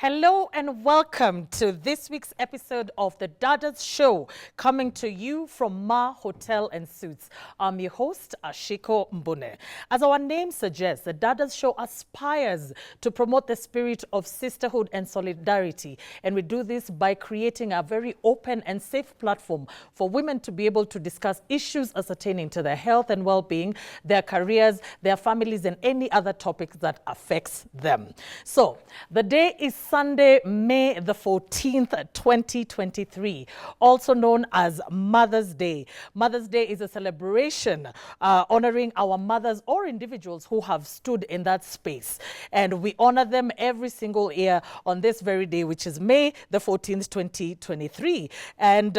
Hello and welcome to this week's episode of the Dadas Show, coming to you from Ma Hotel and Suites. I'm your host, Ashiko Mbune. As our name suggests, the Dadas Show aspires to promote the spirit of sisterhood and solidarity. And we do this by creating a very open and safe platform for women to be able to discuss issues pertaining to their health and well-being, their careers, their families, and any other topics that affects them. So the day is Sunday, May the 14th, 2023, also known as Mother's Day. Mother's Day is a celebration honoring our mothers or individuals who have stood in that space. And we honor them every single year on this very day, which is May the 14th, 2023. And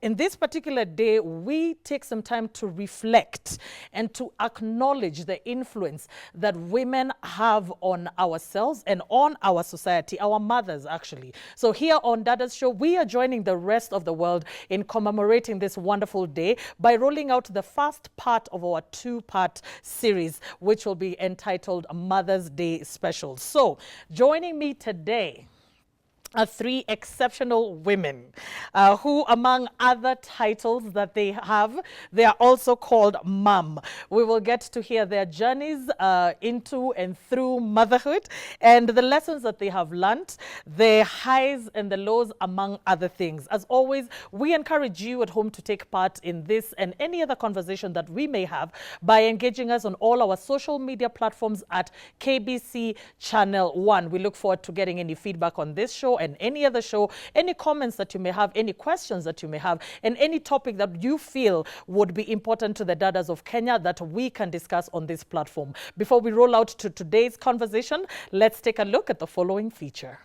in this particular day, we take some time to reflect and to acknowledge the influence that women have on ourselves and on our society, our mothers actually. So here on Dadas Show, we are joining the rest of the world in commemorating this wonderful day by rolling out the first part of our two-part series, which will be entitled Mother's Day Special. So joining me today are three exceptional women who, among other titles that they have, they are also called mom. We will get to hear their journeys into and through motherhood and the lessons that they have learnt, the highs and the lows, among other things. As always, we encourage you at home to take part in this and any other conversation that we may have by engaging us on all our social media platforms at KBC Channel 1. We look forward to getting any feedback on this show and any other show, any comments that you may have, any questions that you may have, and any topic that you feel would be important to the Dadas of Kenya that we can discuss on this platform. Before we roll out to today's conversation, let's take a look at the following feature.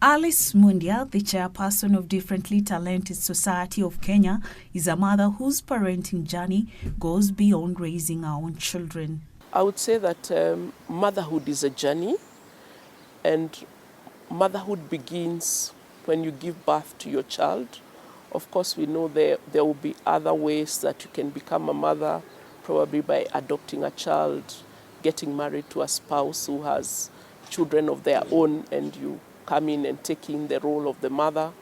Alice Mundia, the chairperson of Differently Talented Society of Kenya, is a mother whose parenting journey goes beyond raising our own children. I would say that motherhood is a journey, and motherhood begins when you give birth to your child. Of course, we know there will be other ways that you can become a mother, probably by adopting a child, getting married to a spouse who has children of their own, and you come in and take in the role of the mother.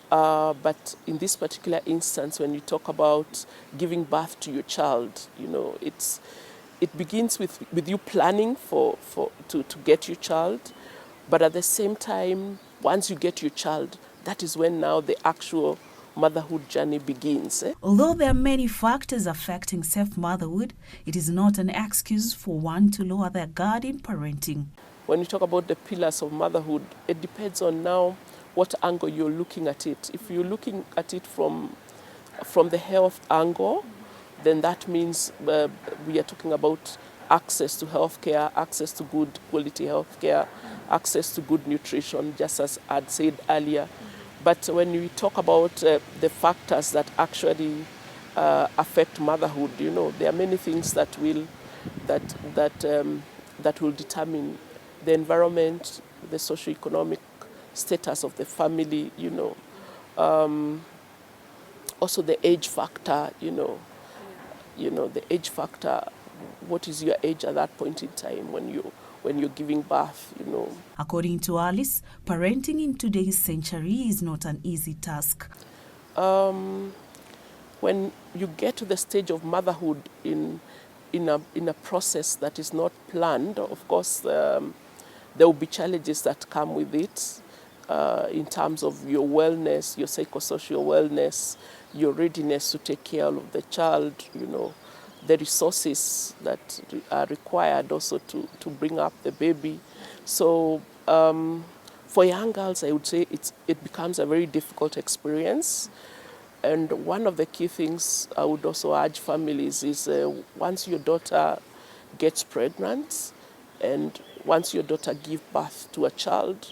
But in this particular instance, when you talk about giving birth to your child, you know, it begins with you planning to get your child, but at the same time, once you get your child, that is when now the actual motherhood journey begins. Although there are many factors affecting safe motherhood, it is not an excuse for one to lower their guard in parenting. When you talk about the pillars of motherhood, it depends on now what angle you're looking at it. If you're looking at it from the health angle, then that means we are talking about access to healthcare, access to good quality healthcare, access to good nutrition, just as I'd said earlier. But when we talk about the factors that actually affect motherhood, you know, there are many things that will determine the environment, the socioeconomic status of the family, you know, also the age factor, you know, the age factor. What is your age at that point in time when you're giving birth, you know? According to Alice, parenting in today's century is not an easy task. When you get to the stage of motherhood in a process that is not planned, of course, there will be challenges that come with it in terms of your wellness, your psychosocial wellness, your readiness to take care of the child, you know, the resources that are required also to bring up the baby. So for young girls, I would say it becomes a very difficult experience. And one of the key things I would also urge families is once your daughter gets pregnant and once your daughter gives birth to a child,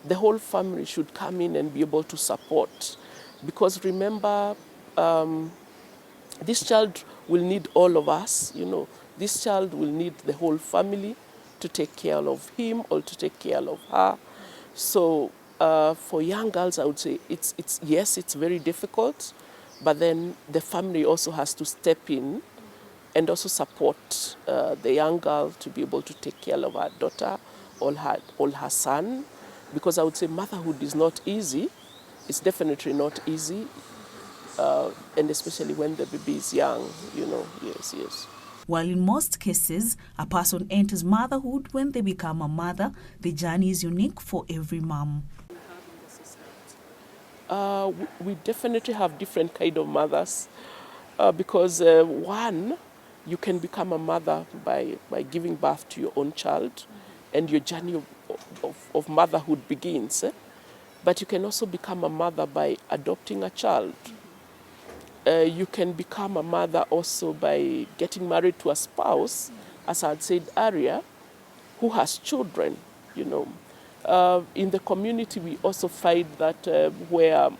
the whole family should come in and be able to support. Because remember, this child will need all of us, you know. This child will need the whole family to take care of him or to take care of her. So for young girls, I would say yes, it's very difficult, but then the family also has to step in and also support the young girl to be able to take care of her daughter or her son, because I would say motherhood is not easy. It's definitely not easy, and especially when the baby is young, yes. While in most cases, a person enters motherhood when they become a mother, the journey is unique for every mom. We definitely have different kind of mothers, because one, you can become a mother by giving birth to your own child, and your journey of motherhood begins. But you can also become a mother by adopting a child. You can become a mother also by getting married to a spouse, as I had said earlier, who has children, In the community, we also find that where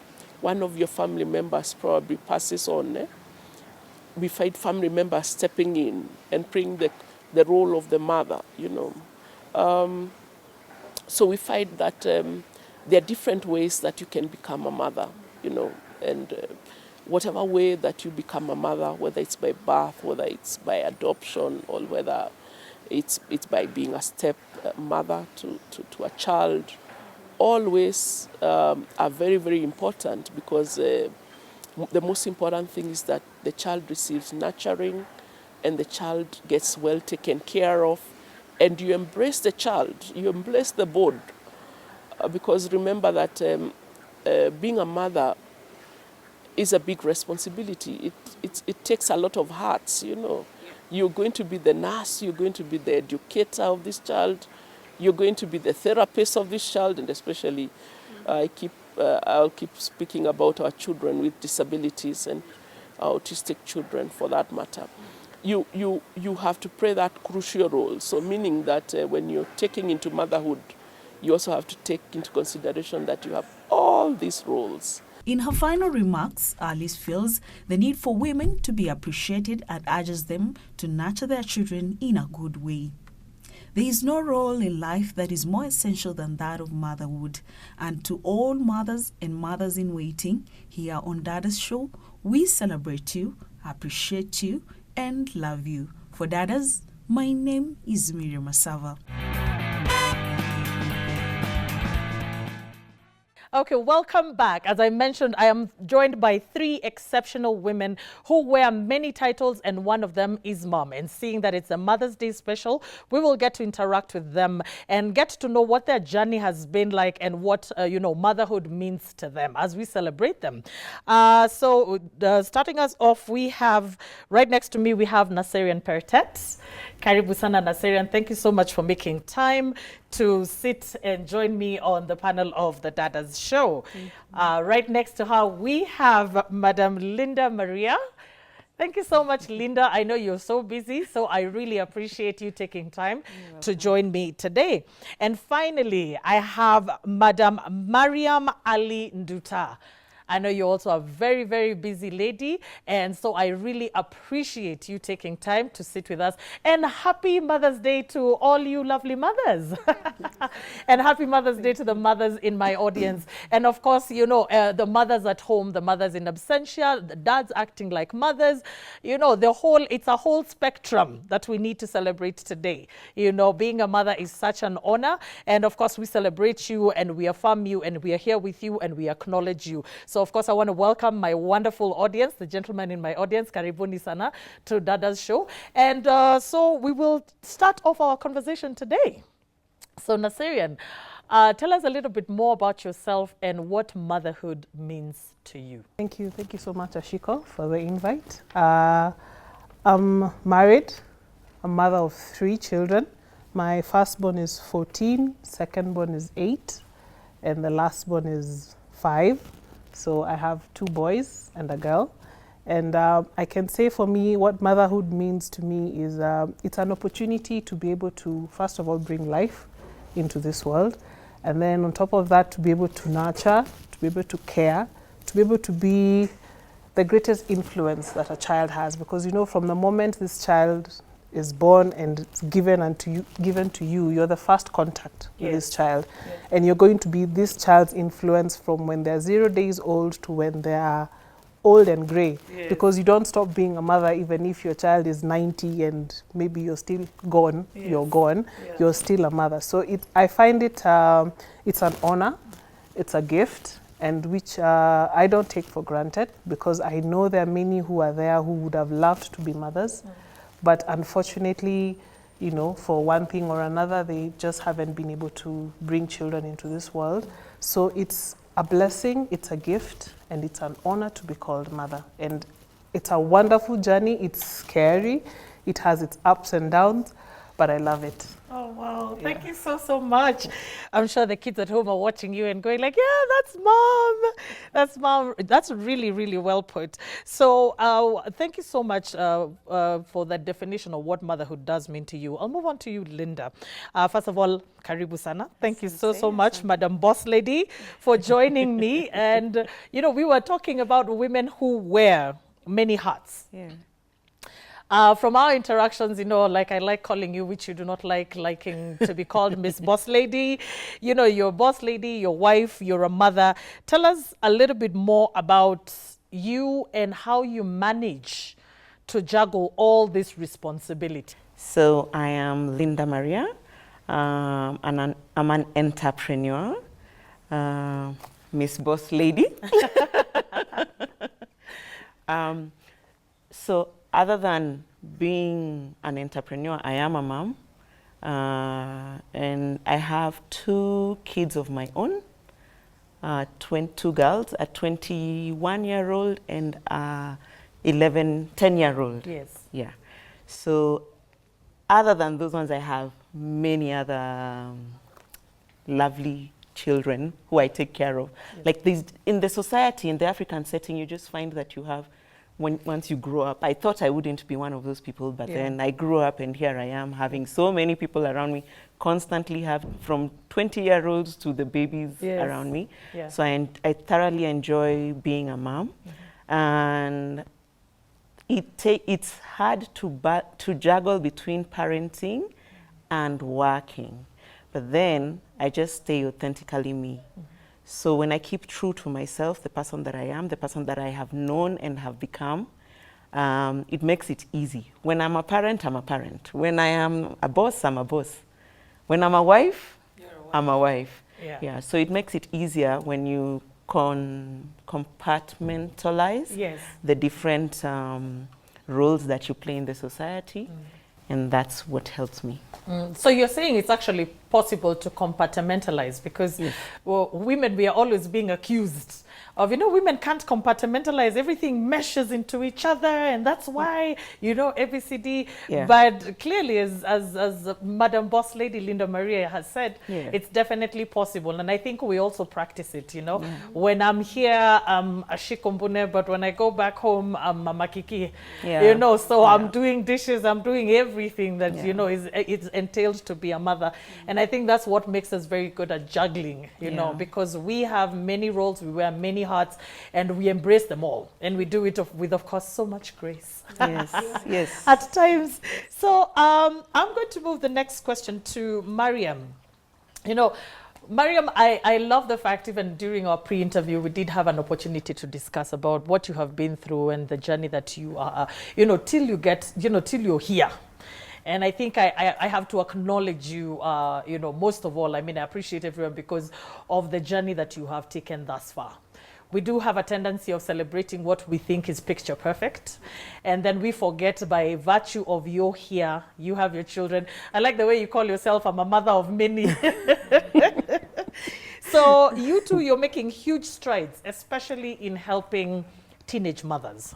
one of your family members probably passes on, we find family members stepping in and playing the role of the mother, So we find that there are different ways that you can become a mother, and whatever way that you become a mother, whether it's by birth, whether it's by adoption, or whether it's by being a step mother to a child, always are very, very important, because the most important thing is that the child receives nurturing and the child gets well taken care of, and you embrace the child, you embrace the bond, because remember that being a mother is a big responsibility. It takes a lot of hearts, You're going to be the nurse, you're going to be the educator of this child, you're going to be the therapist of this child, and especially I'll keep speaking about our children with disabilities and autistic children for that matter. You have to play that crucial role. So meaning that when you're taking into motherhood, you also have to take into consideration that you have all these roles. In her final remarks, Alice feels the need for women to be appreciated and urges them to nurture their children in a good way. There is no role in life that is more essential than that of motherhood. And to all mothers and mothers in waiting, here on Dadas Show, we celebrate you, appreciate you, and love you. For Dadas, my name is Miriam Asava. Okay, welcome back. As I mentioned, I am joined by three exceptional women who wear many titles, and one of them is mom. And seeing that it's a Mother's Day special, we will get to interact with them and get to know what their journey has been like and what, motherhood means to them as we celebrate them. So starting us off, we have, right next to me, we have Naserian Pertet. Karibu sana Naserian, thank you so much for making time to sit and join me on the panel of the Dadas Show. Right next to her, we have Madam Linda Maria. Thank you so much, Linda. I know you're so busy, so I really appreciate you taking time to join me today. And finally, I have Madam Mariam Ali Nduta. I know you're also a very, very busy lady, and so I really appreciate you taking time to sit with us. And happy Mother's Day to all you lovely mothers. And happy Mother's Day to the mothers in my audience. And of course, the mothers at home, the mothers in absentia, the dads acting like mothers, it's a whole spectrum that we need to celebrate today. Being a mother is such an honor. And of course, we celebrate you and we affirm you and we are here with you and we acknowledge you. So, of course, I want to welcome my wonderful audience, the gentlemen in my audience, Karibuni sana, to Dadas Show. And so we will start off our conversation today. So, Naserian, tell us a little bit more about yourself and what motherhood means to you. Thank you so much, Ashiko, for the invite. I'm married, a mother of 3 children. My firstborn is 14, secondborn is 8, and the lastborn is 5. So I have 2 boys and a girl. And I can say for me, what motherhood means to me is it's an opportunity to be able to, first of all, bring life into this world. And then on top of that, to be able to nurture, to be able to care, to be able to be the greatest influence that a child has. Because, from the moment this child is born and it's given to you, you're the first contact with this child. Yes. And you're going to be this child's influence from when they're 0 days old to when they are old and grey, Yes. because you don't stop being a mother even if your child is 90 and maybe you're still gone. Yes. You're gone. Yeah. You're still a mother. So I find it it's an honor, it's a gift, and which I don't take for granted, because I know there are many who are there who would have loved to be mothers, but unfortunately, you know, for one thing or another, they just haven't been able to bring children into this world. So it's a blessing, it's a gift, and it's an honor to be called mother. And it's a wonderful journey. It's scary. It has its ups and downs, but I love it. Oh, wow. Thank you so much. I'm sure the kids at home are watching you and going like, yeah, that's mom. That's mom. That's really, really well put. So thank you so much for that definition of what motherhood does mean to you. I'll move on to you, Linda. First of all, karibu sana. Thank you so much, Madam Boss Lady, for joining me. And, you know, we were talking about women who wear many hats. Yeah. From our interactions, you know, like I like calling you, which you do not liking to be called Miss Boss Lady. You know, you're a boss lady, your wife, you're a mother. Tell us a little bit more about you and how you manage to juggle all this responsibility. So I am Linda Maria. I'm an entrepreneur, Miss Boss Lady. So other than being an entrepreneur, I am a mom, and I have 2 kids of my own, 2 girls, a 21-year-old and a 10-year-old. Yes. Yeah. So other than those ones, I have many other lovely children who I take care of. Yes. Like these, in the society, in the African setting, you just find that you have, once you grow up, I thought I wouldn't be one of those people, but then I grew up and here I am having so many people around me, constantly have from 20-year-olds to the babies around me. Yeah. So I thoroughly enjoy being a mom. And it's hard to juggle between parenting and working. But then I just stay authentically me. So when I keep true to myself, the person that I am, the person that I have known and have become, it makes it easy. When I'm a parent, I'm a parent. When I am a boss, I'm a boss. When I'm a wife, I'm a wife. Yeah. So it makes it easier when you compartmentalize the different roles that you play in the society. And that's what helps me. So you're saying it's actually possible to compartmentalize, because well, women, we are always being accused of, you know, women can't compartmentalize, everything meshes into each other, and that's why, you know, ABCD. But clearly, as Madam Boss Lady Linda Maria has said, it's definitely possible. And I think we also practice it, you know. When I'm here, I'm Ashikombune, but when I go back home, I'm Mama Kiki, you know, so I'm doing dishes, I'm doing everything that, you know, it's entailed to be a mother. And I think that's what makes us very good at juggling, you know, because we have many roles, we wear many hats, and we embrace them all. And we do it with, of course, so much grace. Yes. At times. So I'm going to move the next question to Mariam. You know, Mariam, I love the fact, even during our pre-interview, we did have an opportunity to discuss about what you have been through and the journey that you are, you know, till you get, you know, till you're here. And I think I have to acknowledge you, you know, most of all. I mean, I appreciate everyone because of the journey that you have taken thus far. We do have a tendency of celebrating what we think is picture perfect. And then we forget, by virtue of you're here, you have your children. I like the way you call yourself, I'm a mother of many. So you two, you're making huge strides, especially in helping teenage mothers.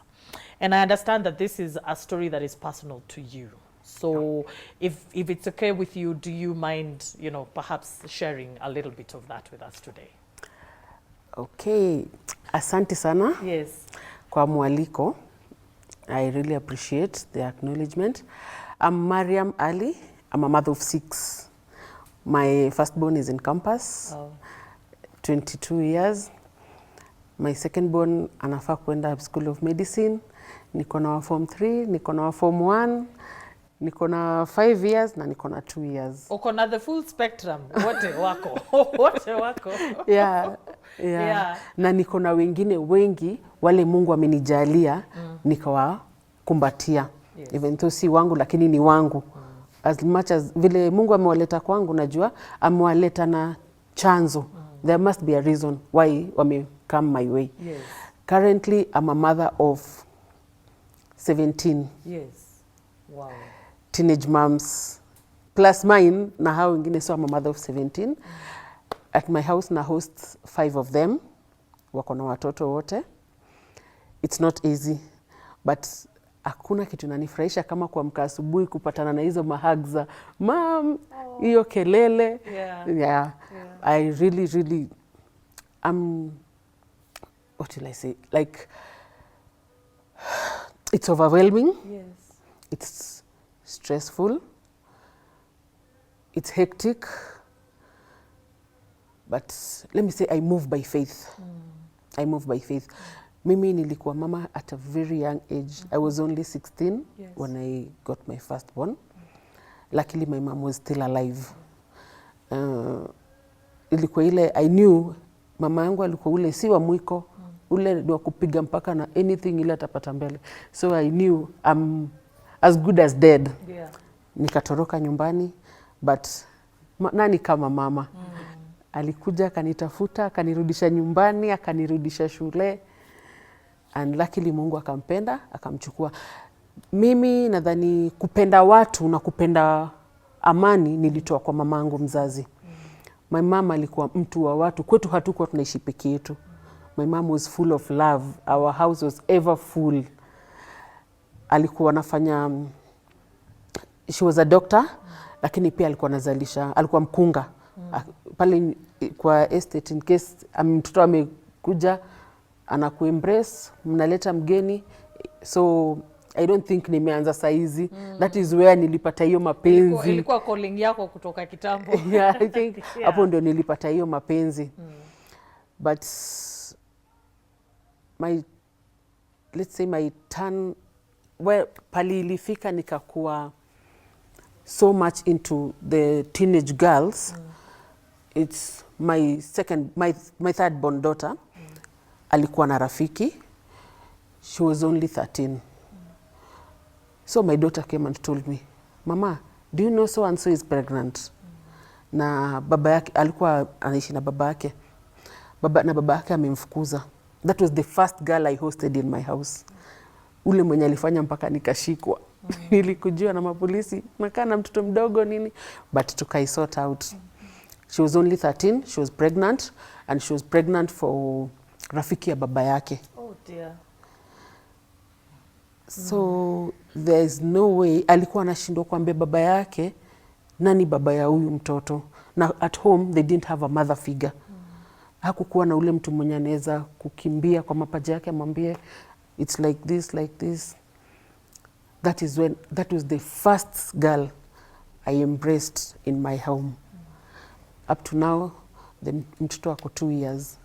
And I understand that this is a story that is personal to you. So if it's okay with you, do you mind, you know, perhaps sharing a little bit of that with us today? Okay, asante sana. Yes. Kwa mwaliko. I really appreciate the acknowledgement. I'm Mariam Ali. I'm a mother of 6. My firstborn is in campus, 22 years. My secondborn anafaa kwenda School of Medicine. Niko na form 3, niko na form 1. Niko na 5 years na niko na 2 years. Uko na the full spectrum. Wote wako. Wote wako. Yeah. Yeah. Na niko na wengine wengi wale Mungu amenijalia nikawakumbatia. Yes. Even though si wangu lakini ni wangu. As much as vile Mungu amewaleta kwangu, najua amewaleta na chanzo. There must be a reason why wame come my way. Yes. Currently, I'm a mother of 17 Yes. Wow. teenage moms plus mine na hao wengine, so I'm a mother of 17. At my house na host 5 of them. Wako na watoto wote. It's not easy, but hakuna kitu nanifurahisha kama kuamka asubuhi kupatana na hizo mahag za mom, hiyo kelele. Yeah. I really what will I say? Like, it's overwhelming. Yes. It's stressful. It's hectic. But let me say, I move by faith. I move by faith. Mimi nilikuwa mama at a very young age. I was only 16 when I got my firstborn. Luckily, my mom was still alive. Ilikuwa ile, I knew mama yangu alikuwa ule si wa mwiko, ule ni wa kupiga mpaka na anything ile atapata mbele. So I knew I'm as good as dead. Yeah. Nikatoroka nyumbani, but nani kama mama? Alikuja akanitafuta, akanirudisha nyumbani, akanirudisha shule. And luckily Mungu akampenda, akamchukua. Mimi nadhani kupenda watu na kupenda amani nilitoa kwa mamangu mzazi. My mom alikuwa mtu wa watu. Kwetu hatukuwa tunaishi peke yetu. My mom was full of love. Our house was ever full. Alikuwa anafanya, she was a doctor, lakini pia alikuwa anazalisha, alikuwa mkunga. Pale kwa estate, in case mtoto amekuja anakuembrace, mnaleta mgeni. So I don't think nimeanza saizi. That is where nilipata hiyo mapenzi. Ilikuwa calling yako kutoka kitambo. Yeah, I think hapo ndio nilipata hiyo mapenzi. But let's say my turn, where pali ilifika nikakuwa so much into the teenage girls. It's my third born daughter. Alikuwa na rafiki. She was only 13. So my daughter came and told me, Mama, do you know so and so is pregnant? Na baba yake alikuwa anaishi na baba yake. Baba yake amemfukuza. That was the first girl I hosted in my house. Ule mwenye alifanya mpaka nikashikwa. Nilikujua na mapolisi, nakaa na mtoto mdogo nini, but tukaisort out. She was only 13, she was pregnant, and she was pregnant for rafiki ya baba yake. Oh dear. So there's no way, alikuwa anashindwa kuambia baba yake nani baba ya huyu mtoto. Na at home they didn't have a mother figure. Hakukuwa na ule mtu mwenye anaweza kukimbia kwa mapaja yake amwambie it's like this, like this. That was the first girl I embraced in my home. Up to now, the mtoto ako 2 years.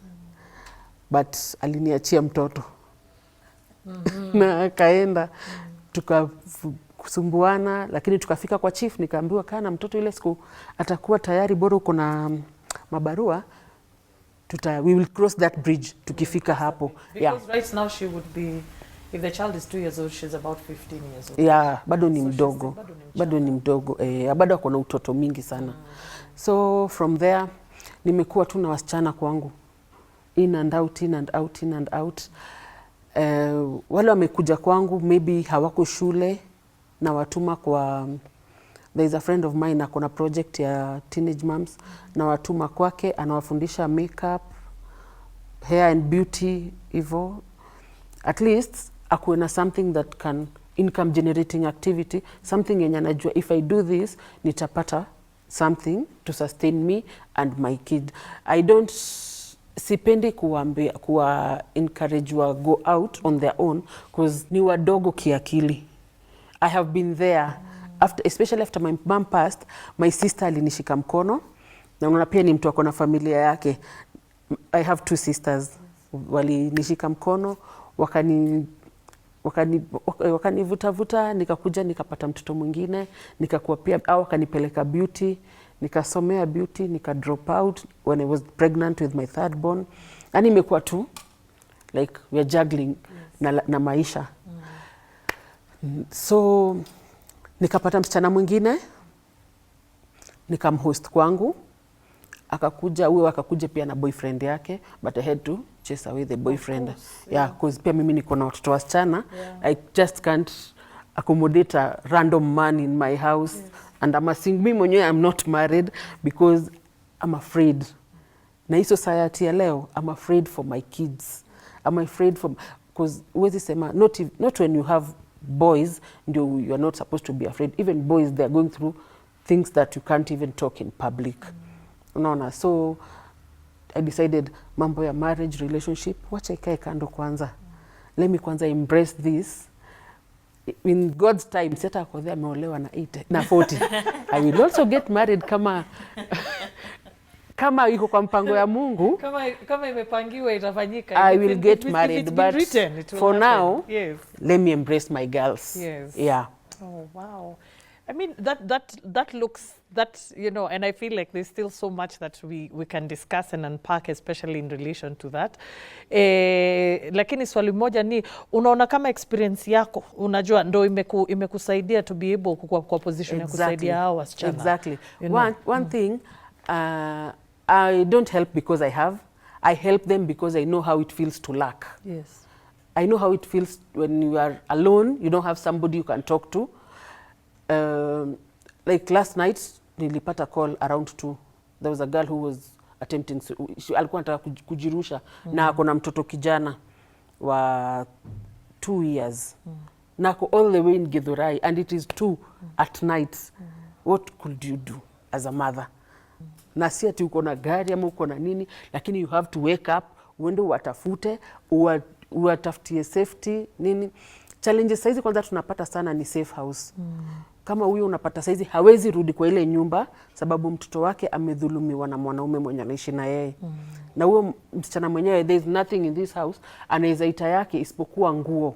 But aliniachia mtoto. Na akaenda, tukasumbuana, lakini tukafika kwa chief, nikaambiwa kana mtoto ile siku atakuwa tayari, bora uko na mabarua, we will cross that bridge tukifika hapo. Because right now she would be, if the child is 2 years old, she's about 15 years old. Yeah, bado ni mdogo. Bado ni mdogo. Bado ako na utoto mingi sana. So from there, nimekuwa tu na wasichana kwangu. In and out, in and out, in and out. Wale wamekuja kwangu, maybe hawako shule, na watuma kwa, there is a friend of mine akona project ya teenage moms, na watuma kwake, anawafundisha makeup, hair and beauty, hivyo. At least, akuwe na something that can, income generating activity, something yenye najua, if I do this, nitapata something to sustain me and my kid. I don't, sipendi kuwa encourage wa go out on their own, because ni wadogo kiakili. I have been there, especially after my mom passed, my sister alinishika mkono, na unaona pia ni mtu ako na familia yake. I have 2 sisters, walinishika mkono, wakanivuta, nikakuja nikapata mtoto mwingine, nikakuwa pia, au wakanipeleka beauty, nikasomea beauty, nika drop out when I was pregnant with my third born. Yani imekuwa tu like we are juggling na maisha. So nikapata msichana mwingine nikamhost kwangu, akakuja pia na boyfriend yake, but I had to chase away the boyfriend. Yeah, because pia mimi niko na watoto wasichana. I just can't accommodate a random man in my house. And I'm assuming mimi mwenyewe I'm not married because I'm afraid. Na hii society ya leo, I'm afraid for my kids. I'm afraid for, because huwezi sema, not when you have boys, ndio you are not supposed to be afraid. Even boys, they are going through things that you can't even talk in public. Unaona, so I decided mambo ya marriage, relationship, wacha ikae kando kwanza. Let me kwanza embrace this. In God's time, seta ako there ameolewa na 40. I will also get married kama iko kwa mpango ya Mungu. Kama imepangiwa itafanyika. I will get married, but written, for happen. now, yes. Let me embrace my girls. Yes. Yeah. Oh, wow. I mean, that looks, you know, and I feel like there's still so much that we can discuss and unpack, especially in relation to that. Lakini swali moja ni, unaona kama experience yako, unajua, ndo imekusaidia to be able kwa position ya kusaidia hawa wasichana. Exactly. You know? One thing, I don't help because I help them because I know how it feels to lack. Yes. I know how it feels when you are alone, you don't have somebody you can talk to. Like last night, nilipata call around 2. There was a girl who was attempting, alikuwa anataka kujirusha na ako na mtoto kijana wa 2 years. Na ako all the way in Githurai and it is 2 at night. What could you do as a mother? Na si ati uko na gari ama uko na nini, lakini you have to wake up, uende uwatafute, uwatafutie safety, nini. Challenges saizi kwanza tunapata sana ni safe house. Kama huyo unapata saizi hawezi rudi kwa ile nyumba sababu mtoto wake amedhulumiwa na mwanaume mwenye anaishi na yeye. Na huyo msichana mwenyewe, there is nothing in this house, anaweza ita yake isipokuwa nguo.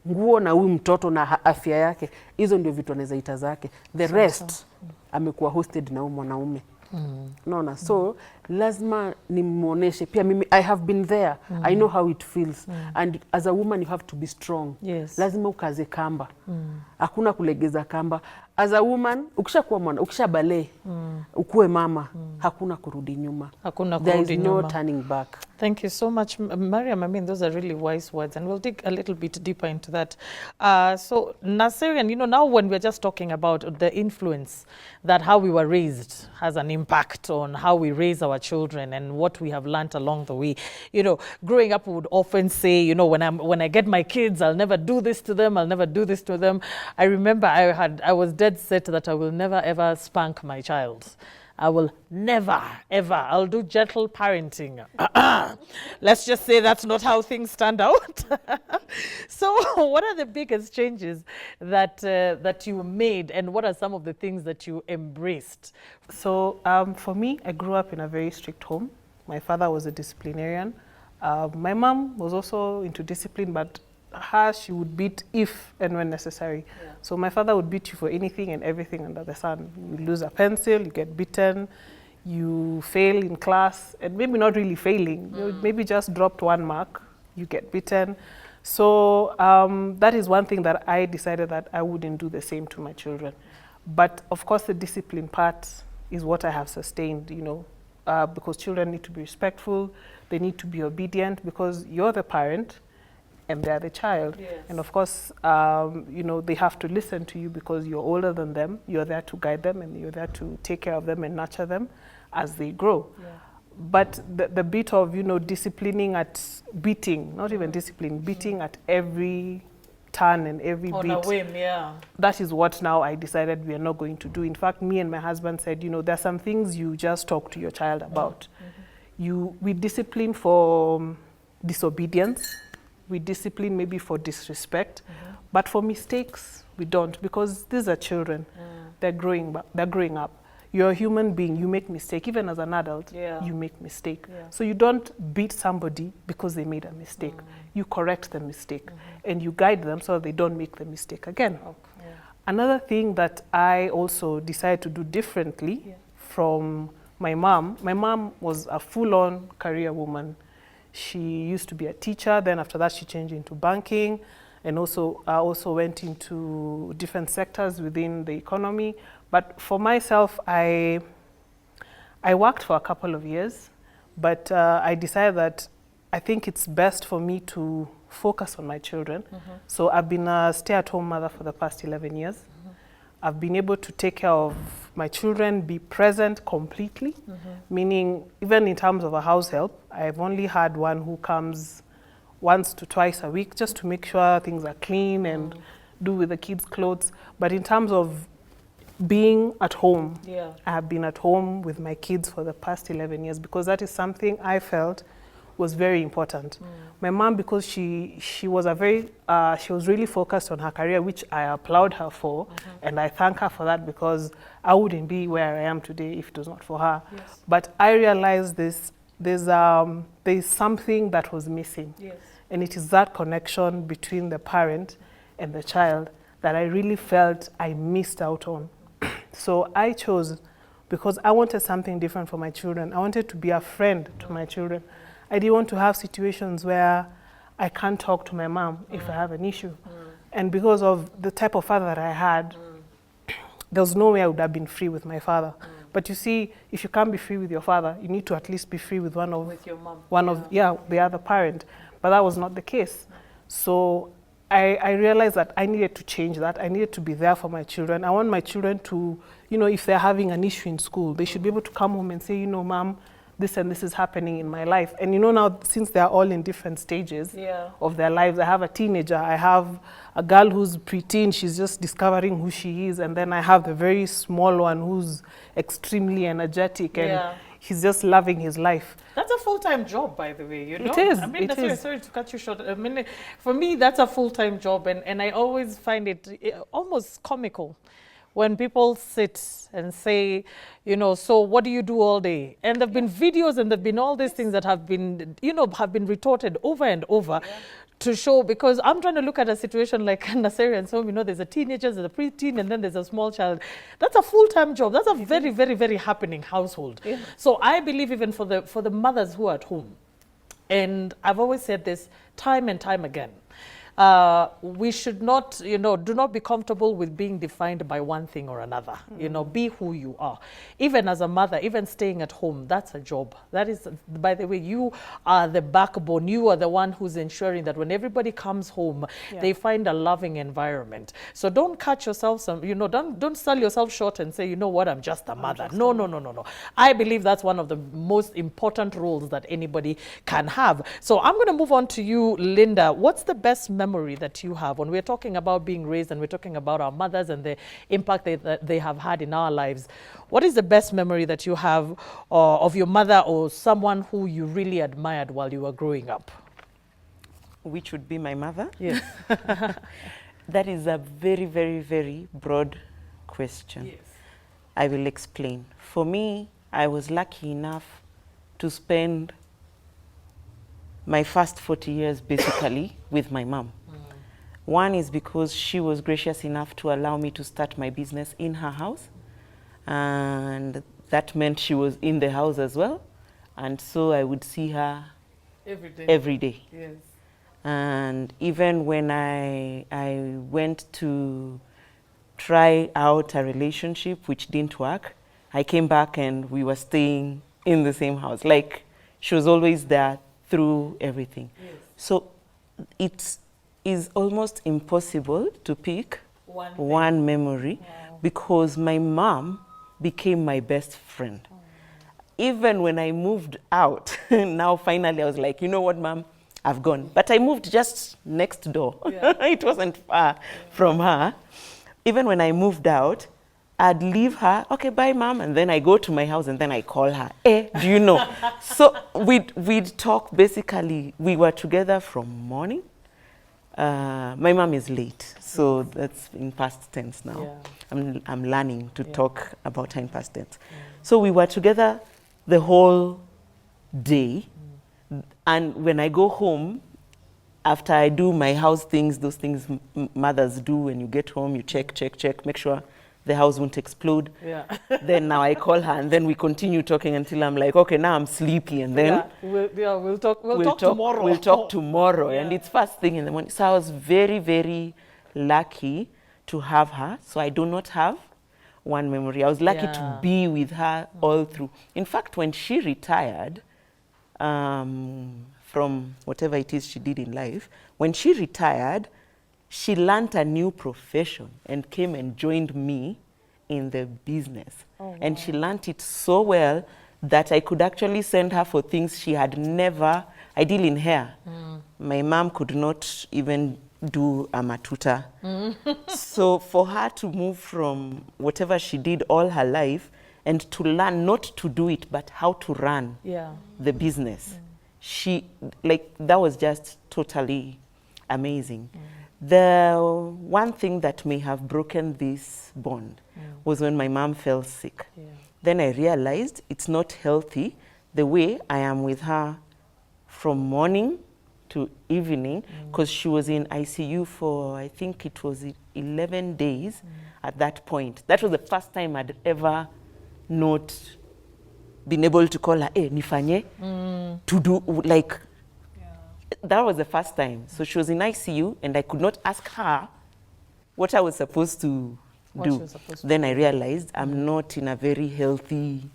Nguo na huyu mtoto na afya yake. Hizo ndio vitu anaweza ita zake. The rest amekuwa hosted na huyo mwanaume. Naona, so lazima nimuoneshe pia mimi I have been there. I know how it feels. And as a woman you have to be strong. Yes. Lazima ukaze kamba. Hakuna kulegeza kamba. As a woman, ukishakuwa mwana, ukishabale, ukue mama, hakuna kurudi nyuma. Hakuna kurudi nyuma. There is no turning back. Thank you so much, Mariam. I mean, those are really wise words, and we'll dig a little bit deeper into that. So, Nasirian, you know, now when we're just talking about the influence that how we were raised has an impact on how we raise our children and what we have learned along the way. You know, growing up, we would often say, you know, when I get my kids, I'll never do this to them. I'll never do this to them. I remember I was dead set that I will never ever spank my child. I will never, ever. I'll do gentle parenting. Let's just say that's not how things stand out. So what are the biggest changes that you made, and what are some of the things that you embraced? So for me, I grew up in a very strict home. My father was a disciplinarian. My mom was also into discipline, but she would beat if and when necessary. Yeah. So my father would beat you for anything and everything under the sun. You lose a pencil, you get beaten, you fail in class, and maybe not really failing, you maybe just dropped 1 mark, you get beaten. So that is one thing that I decided that I wouldn't do the same to my children. But of course the discipline part is what I have sustained, you know, because children need to be respectful, they need to be obedient because you're the parent and they're the child. Yes. And of course, you know, they have to listen to you because you're older than them. You're there to guide them and you're there to take care of them and nurture them as they grow. Yeah. But the bit of, you know, disciplining at beating, not even discipline, beating at every turn and every on beat. A whim, yeah. That is what now I decided we are not going to do. In fact, me and my husband said, you know, there are some things you just talk to your child about. We discipline for disobedience. We discipline maybe for disrespect, but for mistakes, we don't, because these are children. They're growing up. You're a human being, you make mistake. Even as an adult, you make mistake. Yeah. So you don't beat somebody because they made a mistake. You correct the mistake, and you guide them so they don't make the mistake again. Okay. Yeah. Another thing that I also decided to do differently from my mom was a full-on career woman. She used to be a teacher. Then after that, she changed into banking, and also went into different sectors within the economy. But for myself, I worked for a couple of years, but I decided that I think it's best for me to focus on my children. So I've been a stay-at-home mother for the past 11 years. I've been able to take care of my children, be present completely, meaning even in terms of a house help, I've only had one who comes once to twice a week just to make sure things are clean and do with the kids' clothes. But in terms of being at home, I have been at home with my kids for the past 11 years because that is something I felt was very important. My mom, because she was she was really focused on her career, which I applaud her for, and I thank her for that because I wouldn't be where I am today if it was not for her. But I realized there's something that was missing, and it is that connection between the parent and the child that I really felt I missed out on. So I chose, because I wanted something different for my children. I wanted to be a friend to my children. I didn't want to have situations where I can't talk to my mom if I have an issue. And because of the type of father that I had, there was no way I would have been free with my father. But you see, if you can't be free with your father, you need to at least be free with one of With your mom. The other parent. But that was not the case. So I realized that I needed to change that. I needed to be there for my children. I want my children to, if they're having an issue in school, they should be able to come home and say, Mom, this and this is happening in my life. And now, since they're all in different stages of their lives, I have a teenager, I have a girl who's preteen, she's just discovering who she is, and then I have the very small one who's extremely energetic and he's just loving his life. That's a full-time job, by the way, It is. I mean, it is. Sorry to cut you short. I mean, for me, that's a full-time job, and I always find it almost comical when people sit and say, so what do you do all day? And there've been videos and there've been all these things that have been, have been retorted over and over to show, because I'm trying to look at a situation like Naserian's home, there's a teenager, there's a preteen, and then there's a small child. That's a full-time job. That's a very, very, very happening household. So I believe even for the mothers who are at home, and I've always said this time and time again, we should not, do not be comfortable with being defined by one thing or another. Be who you are. Even as a mother, even staying at home, that's a job. That is, by the way, you are the backbone. You are the one who's ensuring that when everybody comes home, they find a loving environment. So don't cut yourself don't sell yourself short and say, I'm just a mother. No. I believe that's one of the most important roles that anybody can have. So I'm going to move on to you, Linda. What's the best memory that you have when we're talking about being raised and we're talking about our mothers and the impact that they have had in our lives? What is the best memory that you have of your mother or someone who you really admired while you were growing up? Which would be my mother? Yes. That is a very, very, very broad question. Yes. I will explain. For me, I was lucky enough to spend my first 40 years basically with my mom. One is because she was gracious enough to allow me to start my business in her house. And that meant she was in the house as well. And so I would see her every day. Yes. And even when I went to try out a relationship which didn't work, I came back and we were staying in the same house. Like, she was always there through everything. Yes. So it is almost impossible to pick one memory because my mom became my best friend. Even when I moved out, now finally I was like, you know what, Mom, I've gone. But I moved just next door. It wasn't far from her. Even when I moved out, I'd leave her, okay, bye, Mom, and then I go to my house and then I call her. Do you know? So we'd talk basically. We were together from morning. My mom is late, so that's in past tense now. I'm learning to talk about her in past tense. So we were together the whole day, and when I go home, after I do my house things, those things mothers do when you get home, you check, make sure the house won't explode. Yeah. Then now I call her, and then we continue talking until I'm like, okay, now I'm sleepy, and then We'll talk tomorrow. We'll talk tomorrow, Yeah. and it's first thing in the morning. So I was very, very lucky to have her. So I do not have one memory. I was lucky to be with her all through. In fact, when she retired from whatever it is she did in life, when she retired, she learned a new profession and came and joined me in the business. Oh, wow. And she learned it so well that I could actually send her for things she had never. I deal in hair. My mom could not even do a matuta. So for her to move from whatever she did all her life and to learn not to do it, but how to run the business, that was just totally amazing. The one thing that may have broken this bond was when my mom fell sick. Then I realized it's not healthy the way I am with her from morning to evening, because she was in ICU for, I think it was 11 days at that point. That was the first time I'd ever not been able to call her, hey, nifanye, to do, like, that was the first time. So she was in ICU, and I could not ask her what I was supposed to do. Then I realized I'm not in a very healthy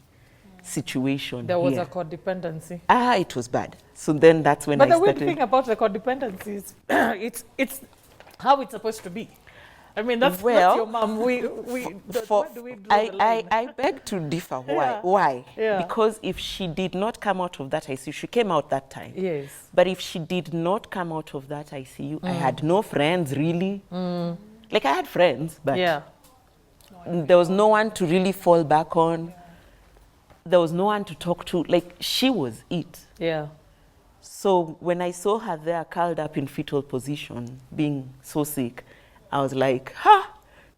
situation. There was here. a codependency. It was bad. So then that's when I started. But the weird thing about the codependency is it's how it's supposed to be. I mean, that's not your mom. Where do we draw the line? I beg to differ. Why? Yeah. Why? Yeah. Because if she did not come out of that ICU, she came out that time. Yes. But if she did not come out of that ICU, I had no friends, really. Like, I had friends, but there was no one to really fall back on. There was no one to talk to. Like, she was it. Yeah. So when I saw her there curled up in fetal position, being so sick, I was like,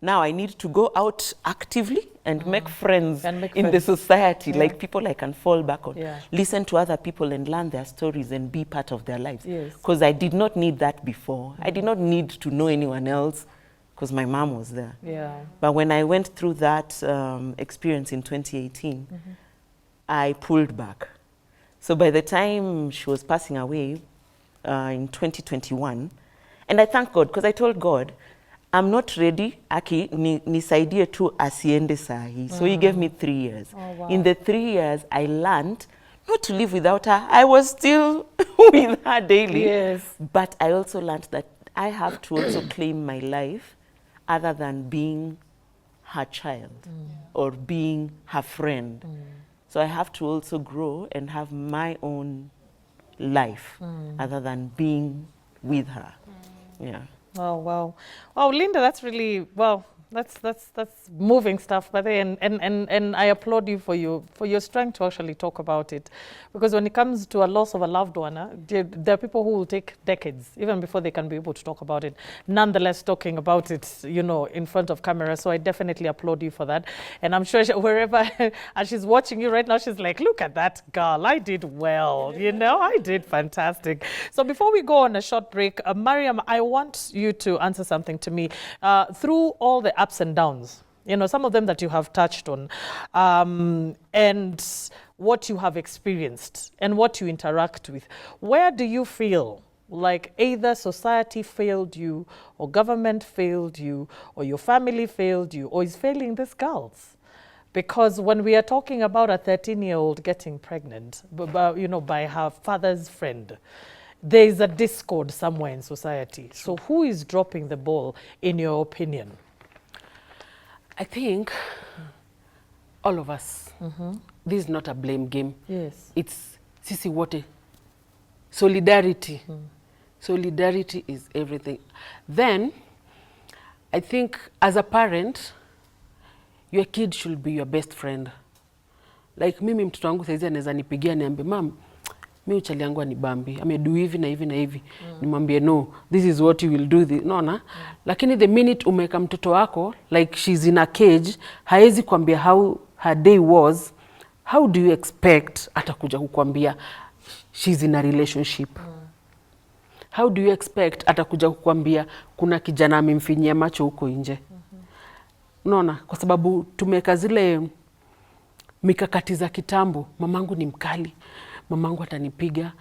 now I need to go out actively and make friends in the society, like people I can fall back on. Listen to other people and learn their stories and be part of their lives. Because I did not need that before. I did not need to know anyone else because my mom was there. But when I went through that experience in 2018, I pulled back. So by the time she was passing away in 2021, and I thank God, because I told God, I'm not ready, Aki, nisaidie tu asiende sahi. So he gave me 3 years. Oh, wow. In the 3 years, I learned not to live without her. I was still with her daily. But I also learned that I have to also claim my life other than being her child or being her friend. So I have to also grow and have my own life other than being with her. Oh, wow. Wow, Linda, that's really, well, that's moving stuff. But and I applaud you for your strength to actually talk about it, because when it comes to a loss of a loved one, there are people who will take decades even before they can be able to talk about it. Nonetheless, talking about it, in front of camera. So I definitely applaud you for that. And I'm sure wherever as she's watching you right now, she's like, look at that girl, I did well. I did fantastic. So before we go on a short break, Mariam, I want you to answer something to me. Through all the ups and downs, some of them that you have touched on, and what you have experienced and what you interact with, where do you feel like either society failed you or government failed you or your family failed you or is failing these girls? Because when we are talking about a 13-year-old getting pregnant, by her father's friend, there is a discord somewhere in society. So who is dropping the ball, in your opinion? I think all of us. This is not a blame game. It's sisi wote. Solidarity. Solidarity is everything. Then, I think as a parent, your kid should be your best friend. Like mimi mtoto wangu saizi anaweza nipigia niambie, mam, mimi uchali yangu ni bambi, amedu hivi na hivi na hivi. Nimwambie no, this is what you will do. Unaona? Lakini the minute umeka mtoto wako, like she's in a cage, haezi kuambia how her day was, how do you expect atakuja kukuambia she's in a relationship? How do you expect atakuja kukuambia kuna kijana amemfinyia macho huko nje? Unaona, kwa sababu tumeweka zile mikakati za kitambo. Mamangu ni mkali, mamangu atanipiga,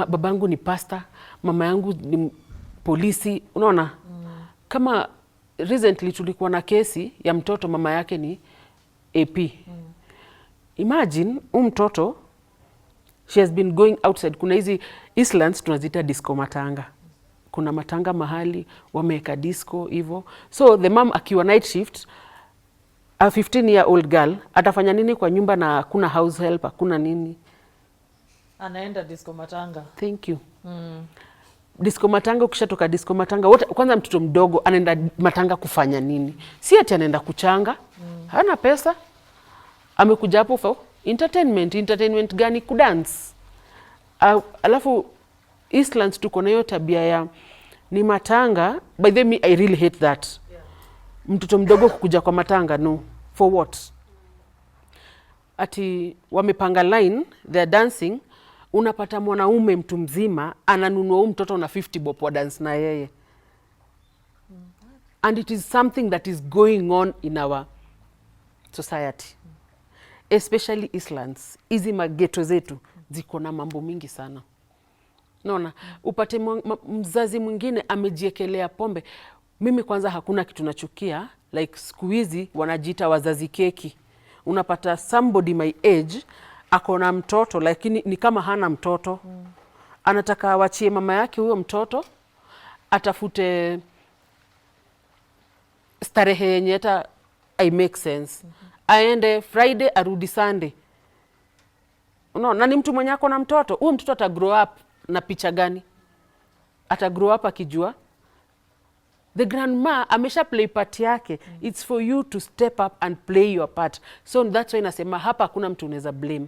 babangu ni pasta, mama yangu ni polisi. Unaona, kama recently tulikuwa na kesi ya mtoto mama yake ni AP. Imagine mtoto, she has been going outside. Kuna hizi Islands tunazita disco matanga. Kuna matanga mahali wameweka disco hivyo. So the mom akiwa night shift, a 15-year-old girl atafanya nini kwa nyumba na kuna house help, kuna nini? Anaenda disco matanga. Thank you. Disco matanga, ukishatoka disco matanga, kwanza mtoto mdogo anaenda matanga kufanya nini? Si ati anaenda kuchanga. Hana pesa. Amekuja hapo for entertainment. Entertainment gani? Kudance. Alafu Islands tuko na hiyo tabia ya ni matanga. By the way, I really hate that. Mtoto mdogo kukuja kwa matanga, no. For what? Ati wamepanga line, they are dancing, unapata mwanaume mtu mzima ananunua mtoto na 50 bob wa dance na yeye. And it is something that is going on in our society. Especially Islands. Hizi mageto zetu ziko na mambo mingi sana. Naona, upate mzazi mwingine amejiekelea pombe. Mimi kwanza hakuna kitu nachukia, like siku hizi wanajiita wazazi keki. Unapata somebody my age ako na mtoto lakini ni kama hana mtoto. Anataka awachie mama yake huyo mtoto, atafute starehe yenye hata I make sense. Aende Friday arudi Sunday. Unaona, na ni mtu mwenye ako na mtoto. Huyo mtoto ata grow up na picha gani? Ata grow up akijua the grandma amesha play part yake. It's for you to step up and play your part. So that's why nasema hapa hakuna mtu unaweza blame.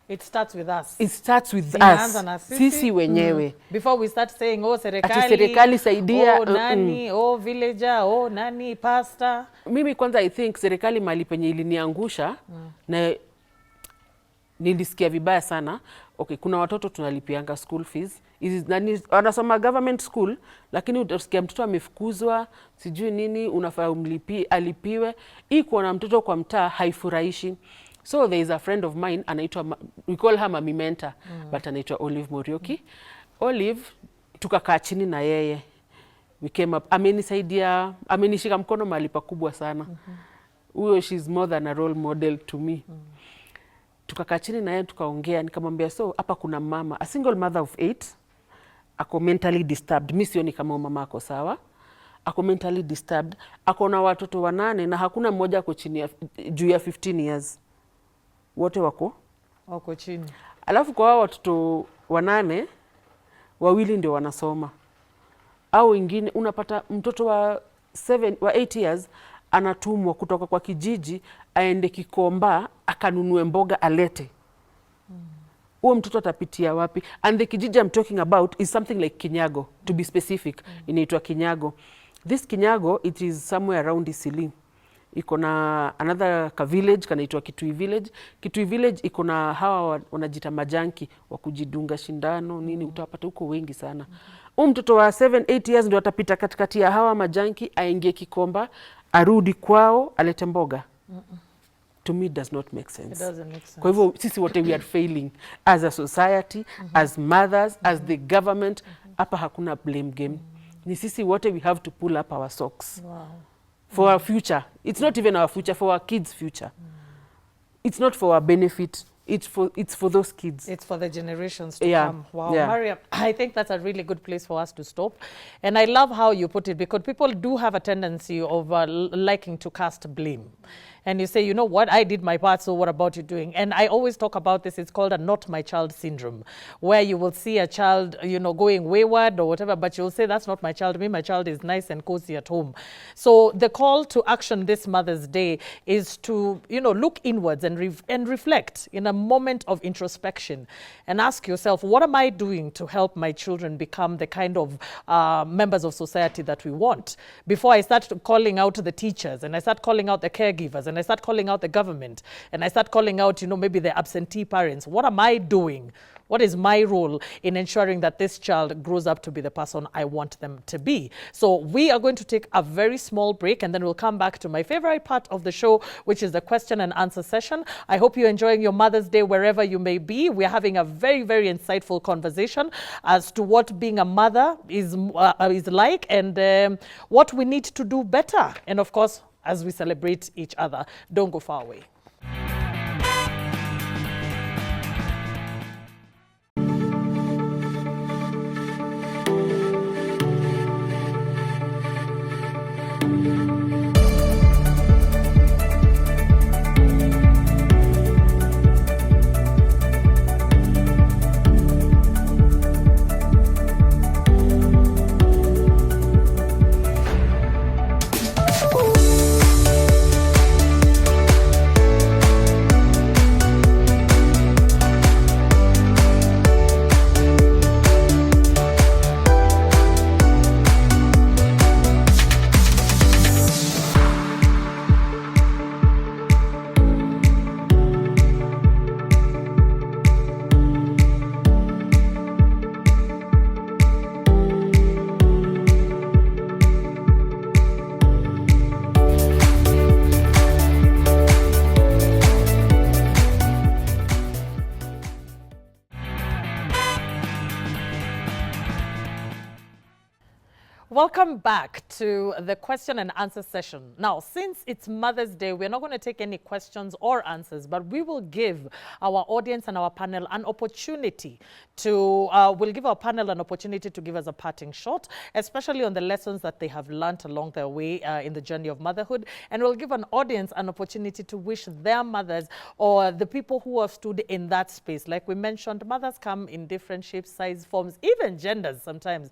It starts with us. It starts with Inaanza na us. Sisi wenyewe. Before we start saying, oh, serikali, ati serikali saidia, oh, nani, oh, villager, oh, nani, pastor. Mimi kwanza I think serikali mali penye iliniangusha na nilisikia vibaya sana. Okay, kuna watoto tunalipianga school fees. Wanasoma government school, lakini utasikia mtoto amefukuzwa, sijui nini, unafaa alipiwe. Hii kuona mtoto kwa mtaa haifurahishi. So there is a friend of mine, anaitwa, we call her Mami Mentor, but anaitwa Olive Morioki. Olive, tukakaa chini na yeye. We came up, amenisaidia, amenishika mkono mahali pakubwa sana. Huyo, she's more than a role model to me. Tukakaa chini na yeye tukaongea, nikamwambia so hapa kuna mama, a single mother of 8, ako mentally disturbed. Mimi sioni kama mama ako sawa. Ako mentally disturbed. Ako na watoto 8 na hakuna mmoja ako chini ya juu ya 15 years. Wote wako chini. Alafu kwa hao watoto 8, 2 ndio wanasoma. Au wengine unapata mtoto wa 8 years anatumwa kutoka kwa kijiji aende Kikomba akanunue mboga alete. Huo mtoto atapitia wapi? And the kijiji I'm talking about is something like Kinyago, to be specific. Inaitwa Kinyago. This Kinyago, it is somewhere around Isili. Iko na another village kanaitwa Kitui village. Kitui village iko na hawa wanajita majanki wa kujidunga shindano nini, utapata huko wengi sana. Mtoto wa 7-8 years ndio atapita katikati ya hawa majanki aingie Kikomba, arudi kwao alete mboga. To me it does not make sense. It doesn't make sense. Kwa hivyo sisi wote we are failing as a society, as mothers, as the government. Hapa hakuna blame game. Ni sisi wote we have to pull up our socks. Wow. For our future. It's not even our future, for our kids' future. It's not for our benefit. It's for those kids. It's for the generations to come. Wow, Yeah. Mariam, I think that's a really good place for us to stop. And I love how you put it, because people do have a tendency of liking to cast blame. And you say, you know what, I did my part, so what about you doing? And I always talk about this, it's called a not my child syndrome, where you will see a child, you know, going wayward or whatever, but you'll say, that's not my child. Me, my child is nice and cozy at home. So the call to action this Mother's Day is to, you know, look inwards and reflect in a moment of introspection and ask yourself, what am I doing to help my children become the kind of members of society that we want? Before I start calling out the teachers and I start calling out the caregivers and and I start calling out the government, and I start calling out, you know, maybe the absentee parents, what am I doing? What is my role in ensuring that this child grows up to be the person I want them to be? So we are going to take a very small break, and then we'll come back to my favorite part of the show, which is the question and answer session. I hope you're enjoying your Mother's Day wherever you may be. We're having a very, very insightful conversation as to what being a mother is like, and what we need to do better. And of course, as we celebrate each other. Don't go far away. Welcome back to the question and answer session. Now, since it's Mother's Day, we're not going to take any questions or answers, but we will give our audience and our panel an opportunity to, give us a parting shot, especially on the lessons that they have learned along their way in the journey of motherhood. And we'll give an audience an opportunity to wish their mothers or the people who have stood in that space. Like we mentioned, mothers come in different shapes, size, forms, even genders sometimes,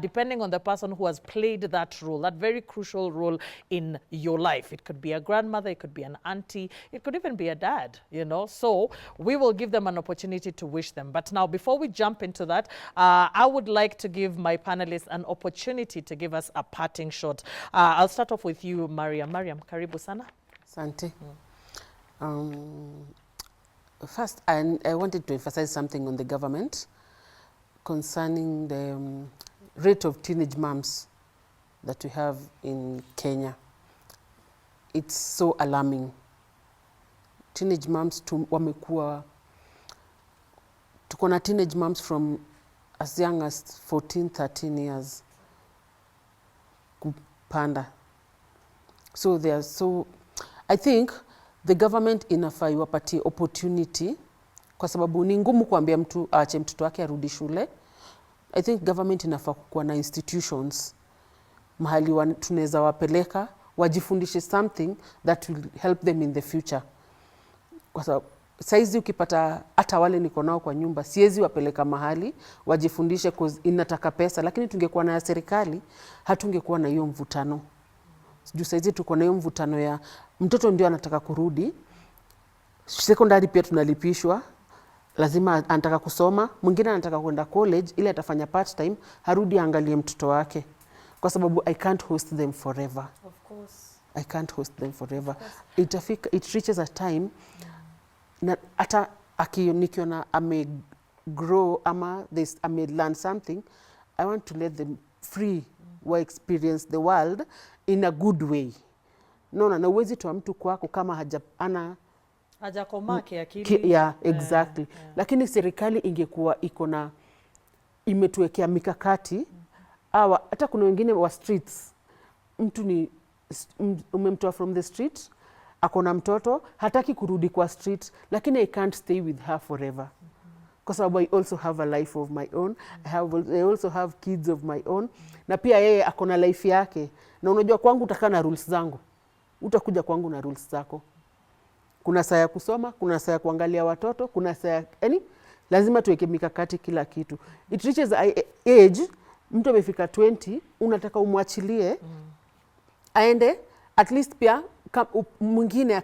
depending on the person who has played that role, that very crucial role in your life. It could be a grandmother, it could be an auntie, it could even be a dad, you know. So we will give them an opportunity to wish them. But now, before we jump into that, I would like to give my panelists an opportunity to give us a parting shot. I'll start off with you, Mariam. Mariam, karibu sana. Asante. First, I wanted to emphasize something on the government concerning the rate of teenage moms that we have in Kenya. It's so alarming. Teenage moms tuko na teenage moms from as young as 14, 13 years kupanda. So they are so, I think the government inafaa iwapatie opportunity, kwa sababu ni ngumu kuambia mtu aache mtoto wake arudi shule. I think government inafaa kuwa na institutions mahali tunaweza wapeleka wajifundishe something that will help them in the future. Kwa sababu saizi ukipata hata wale niko nao kwa nyumba, siwezi wapeleka mahali wajifundishe cause inataka pesa, lakini tungekuwa na ya serikali hatungekuwa na hiyo mvutano. Juu saizi tuko na hiyo mvutano ya mtoto ndio anataka kurudi, secondary pia tunalipishwa, lazima anataka kusoma, mwingine anataka kwenda college ili atafanya part time, harudi angalie mtoto wake. Kwa sababu I can't host them forever. Of course. I can't host them forever. It reaches a time na hata nikiona grow ama ame learn something, I want to let them free experience the world in a good way. Na uwezi toa mtu kwako kama hajakomaa kiakili. Yeah, exactly. Lakini serikali ingekuwa imetuwekea mikakati. Hata kuna wengine wa streets, mtu ni umemtoa from the street, akona mtoto, hataki kurudi kwa street, lakini I can't stay with her forever. Kwa sababu I also have a life of my own. I also have kids of my own. Na pia yeye akona life yake. Na unajua kwangu utakaa na rules zangu. Utakuja kwangu na rules zako. Kuna saa ya kusoma, kuna saa ya kuangalia watoto, kuna saa ya lazima tuweke mikakati kila kitu. It reaches age, mtu amefika 20, unataka umwachilie aende, at least pia mwingine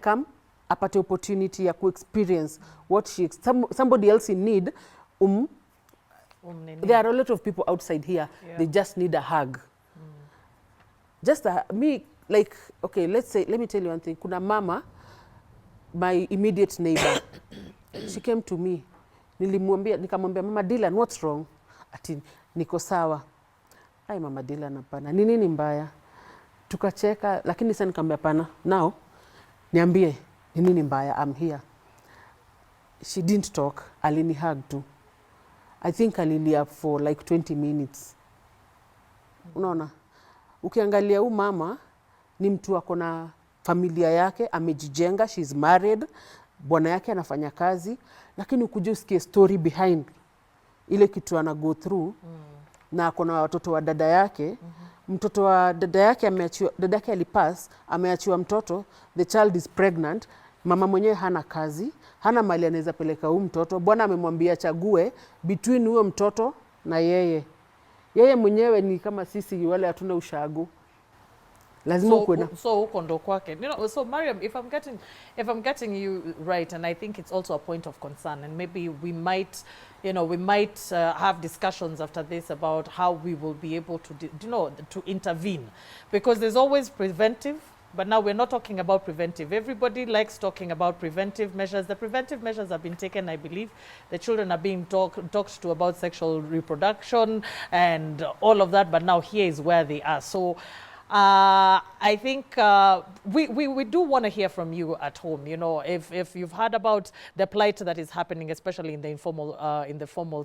apate opportunity ya ku-experience what somebody else in need. There are a lot of people outside here, they just need a hug. Just like, okay, let me tell you one thing. Kuna mama, my immediate neighbor, she came to me. Nikamwambia, Mama Dylan, what's wrong? Ati, niko sawa. Ai, Mama Dylan, hapana. Ni nini mbaya? Tukacheka, lakini sasa nikamwambia hapana. Now, niambie, ni nini mbaya? I'm here. She didn't talk. Alini hug tu. I think alilia for like 20 minutes. Unaona? Ukiangalia huyu mama ni mtu ako na familia yake, amejijenga, she's married, bwana yake anafanya kazi, lakini ukuje usikie story behind ile kitu ana go through. Na ako na watoto wa dada yake. Mtoto wa dada yake ameachiwa, dada yake alipass, ameachiwa mtoto, the child is pregnant, mama mwenyewe hana kazi, hana mali anaweza peleka huyu mtoto. Bwana amemwambia chague between huyo mtoto na yeye. Yeye mwenyewe ni kama sisi wale hatuna ushago. Lazima ukuwe na. So huko ndo kwake. You know, so Mariam, if I'm getting you right, and I think it's also a point of concern, and maybe we might, have discussions after this about how we will be able to, to intervene, because there's always preventive. But now we're not talking about preventive. Everybody likes talking about preventive measures. The preventive measures have been taken, I believe. The children are being talked to about sexual reproduction and all of that. But now here is where they are. So I think we do want to hear from you at home. You know, if you've heard about the plight that is happening, especially in the informal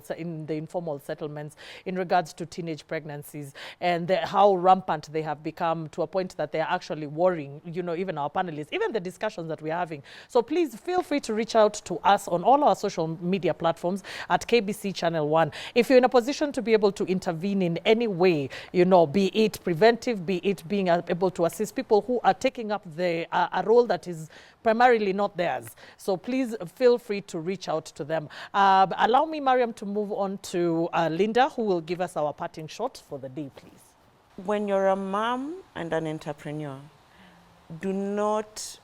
settlements, in regards to teenage pregnancies, and how rampant they have become to a point that they are actually worrying. You know, even our panelists, even the discussions that we're having. So please feel free to reach out to us on all our social media platforms at KBC Channel 1. If you're in a position to be able to intervene in any way, you know, be it preventive, be it being able to assist people who are taking up a role that is primarily not theirs. So please feel free to reach out to them. Allow me, Mariam, to move on to Linda, who will give us our parting shot for the day, please. When you're a mom and an entrepreneur, do not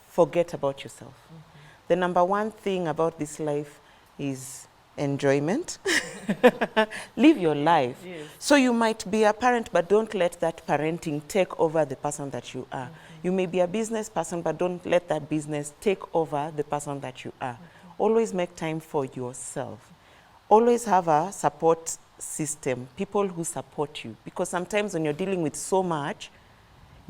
forget about yourself. The number one thing about this life is enjoyment. Live your life. Yes. So you might be a parent, but don't let that parenting take over the person that you are. You may be a business person, but don't let that business take over the person that you are. Always make time for yourself. Always have a support system, people who support you. Because sometimes when you're dealing with so much,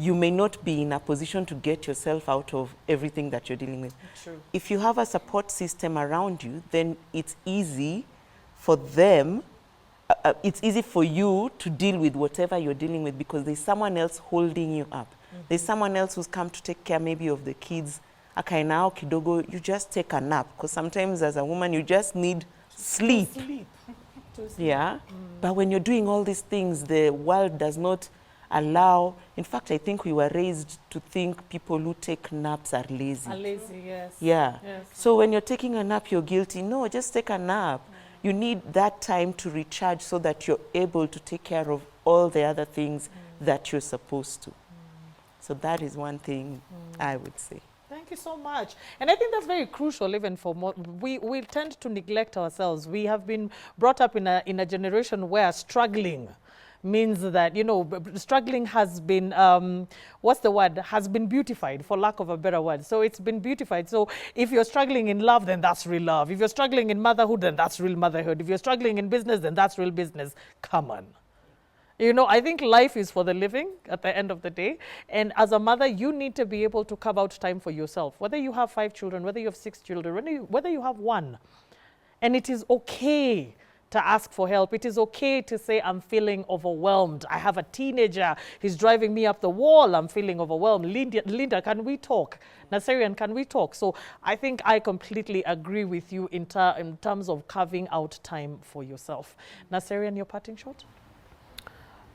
you may not be in a position to get yourself out of everything that you're dealing with. True. If you have a support system around you, then it's easy for them, it's easy for you to deal with whatever you're dealing with, because there's someone else holding you up. There's someone else who's come to take care maybe of the kids. Akainao kidogo, you just take a nap, because sometimes as a woman you just need sleep. Yeah. But when you're doing all these things, the world does not allow. In fact, I think we were raised to think people who take naps are lazy. Are lazy, yes. Yeah. Yes. So when you're taking a nap, you're guilty. No, just take a nap. You need that time to recharge so that you're able to take care of all the other things that you're supposed to. So that is one thing I would say. Thank you so much. And I think that's very crucial, even for we tend to neglect ourselves. We have been brought up in a generation where struggling means that, you know, struggling has been, has been beautified, for lack of a better word. So it's been beautified. So if you're struggling in love, then that's real love. If you're struggling in motherhood, then that's real motherhood. If you're struggling in business, then that's real business. Come on. You know, I think life is for the living at the end of the day. And as a mother, you need to be able to carve out time for yourself. Whether you have 5 children, whether you have 6 children, whether you have 1. And it is okay to ask for help. It is okay to say, I'm feeling overwhelmed. I have a teenager, he's driving me up the wall, I'm feeling overwhelmed. Linda, can we talk? Naserian, can we talk? So I think I completely agree with you in terms of carving out time for yourself. Naserian, your parting shot?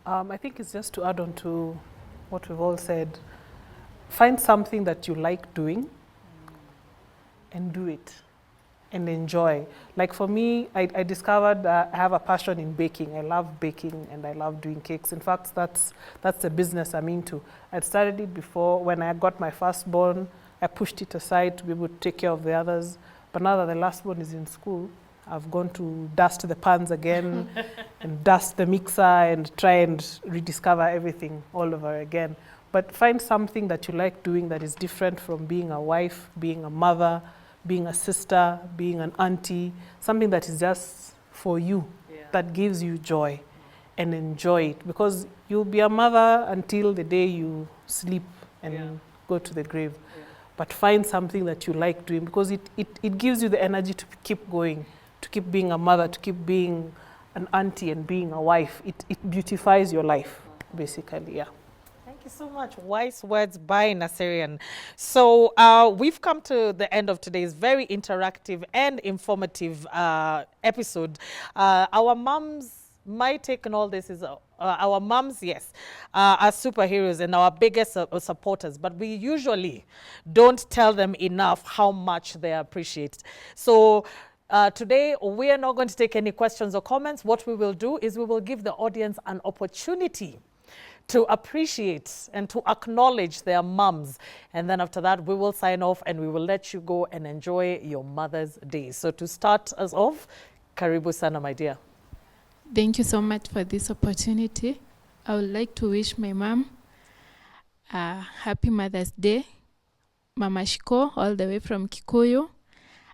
I think it's just to add on to what we've all said. Find something that you like doing and do it. And enjoy. Like for me, I discovered I have a passion in baking. I love baking and I love doing cakes. In fact, that's the business I'm into. I'd started it before. When I got my firstborn, I pushed it aside to be able to take care of the others. But now that the last one is in school, I've gone to dust the pans again and dust the mixer and try and rediscover everything all over again. But find something that you like doing that is different from being a wife, being a mother, being a sister, being an auntie, something that is just for you, that gives you joy, and enjoy it, because you'll be a mother until the day you sleep and go to the grave. But find something that you like doing, because it gives you the energy to keep going, to keep being a mother, to keep being an auntie and being a wife. It beautifies your life, basically, yeah. Thank you so much. Wise words by Nasirian. So we've come to the end of today's very interactive and informative episode. Our mums, my take on all this is our mums, yes, are superheroes and our biggest supporters, but we usually don't tell them enough how much they appreciate. So today, we are not going to take any questions or comments. What we will do is we will give the audience an opportunity to appreciate and to acknowledge their mums. And then after that, we will sign off and we will let you go and enjoy your Mother's Day. So to start us off, Karibu sana, my dear. Thank you so much for this opportunity. I would like to wish my mom a happy Mother's Day, Mama Shiko, all the way from Kikuyu.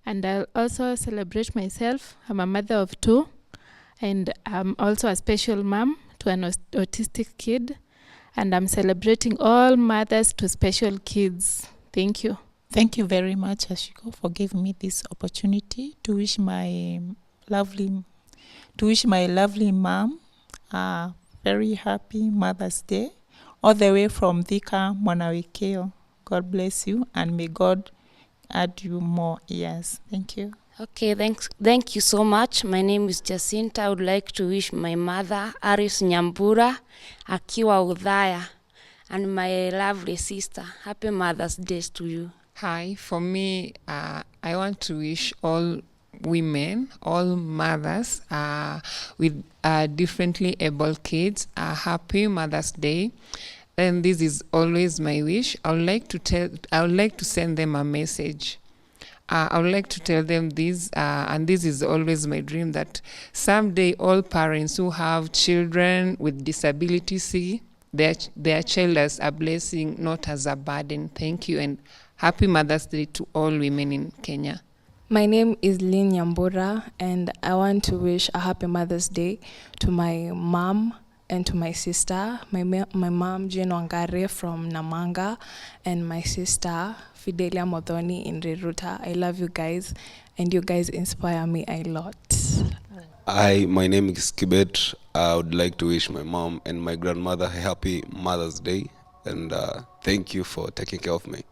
And I'll also celebrate myself. I'm a mother of 2, and I'm also a special mom to an autistic kid. And I'm celebrating all mothers to special kids. Thank you. Thank you very much, Ashiko, for giving me this opportunity to wish my lovely mom a very happy Mother's Day, all the way from Thika, Mwanawikeo. God bless you, and may God add you more years. Thank you. Okay, thank you so much. My name is Jacinta. I would like to wish my mother, Aris Nyambura, akiwa Udhaya, and my lovely sister, happy Mother's Day to you. Hi, for me, I want to wish all women, all mothers with differently able kids a happy Mother's Day. And this is always my wish. I would like to send them a message. I would like to tell them this, and this is always my dream, that someday all parents who have children with disabilities see their child as a blessing, not as a burden. Thank you, and happy Mother's Day to all women in Kenya. My name is Lynn Nyambura, and I want to wish a happy Mother's Day to my mom and to my sister, my mom Jane Wangare from Namanga, and my sister Fidelia Modhoni in Riruta. I love you guys, and you guys inspire me a lot. Hi, my name is Kibet. I would like to wish my mom and my grandmother a happy Mother's Day, and thank you for taking care of me.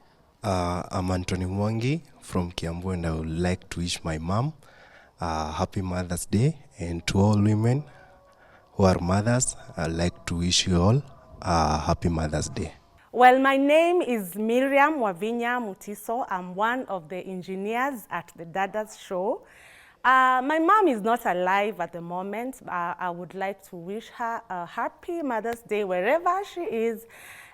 I'm Anthony Mwangi from Kiambu, and I would like to wish my mom a happy Mother's Day, and to all women who are mothers, I'd like to wish you all a happy Mother's Day. Well, my name is Miriam Wavinya Mutiso. I'm one of the engineers at the Dadas show. My mom is not alive at the moment. I would like to wish her a happy Mother's Day wherever she is.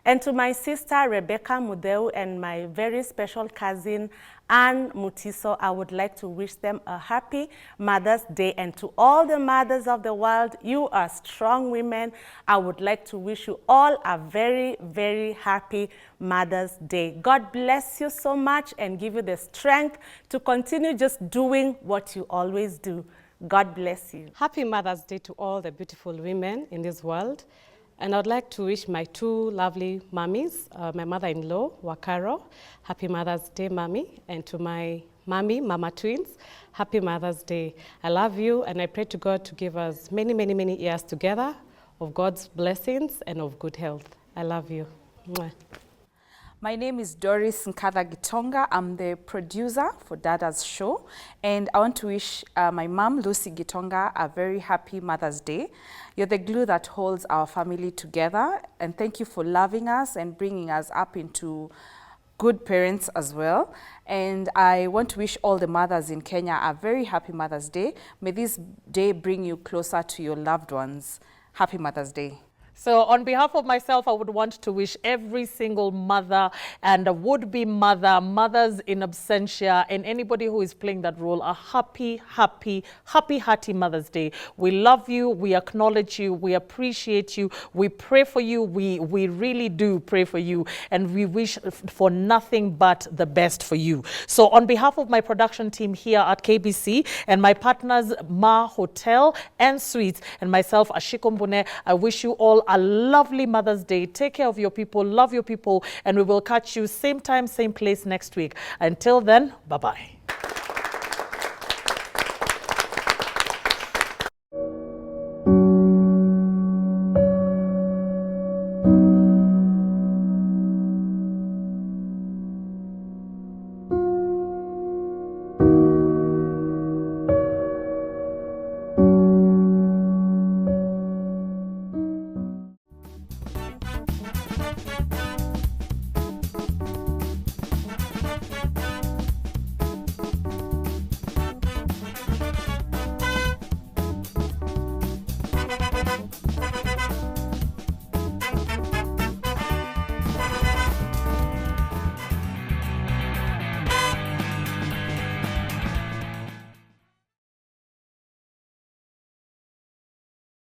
And to my sister Rebecca Mudeu and my very special cousin Anne Mutiso, I would like to wish them a happy Mother's Day. And to all the mothers of the world, you are strong women. I would like to wish you all a very, very happy Mother's Day. God bless you so much and give you the strength to continue just doing what you always do. God bless you. Happy Mother's Day to all the beautiful women in this world. And I'd like to wish my 2 lovely mummies, my mother-in-law, Wakaro, happy Mother's Day, Mommy. And to my mommy, Mama Twins, happy Mother's Day. I love you, and I pray to God to give us many, many, many years together of God's blessings and of good health. I love you. Mwah. My name is Doris Nkatha Gitonga. I'm the producer for Dadas show, and I want to wish my mom, Lucy Gitonga, a very happy Mother's Day. You're the glue that holds our family together, and thank you for loving us and bringing us up into good parents as well. And I want to wish all the mothers in Kenya a very happy Mother's Day. May this day bring you closer to your loved ones. Happy Mother's Day. So on behalf of myself, I would want to wish every single mother and a would-be mother, mothers in absentia, and anybody who is playing that role a happy, happy, happy, hearty Mother's Day. We love you. We acknowledge you. We appreciate you. We pray for you. We really do pray for you. And we wish for nothing but the best for you. So on behalf of my production team here at KBC and my partners, Ma Hotel and Suites, and myself, Ashiko Mbune, I wish you all a lovely Mother's Day. Take care of your people, love your people, and we will catch you same time, same place next week. Until then, bye-bye.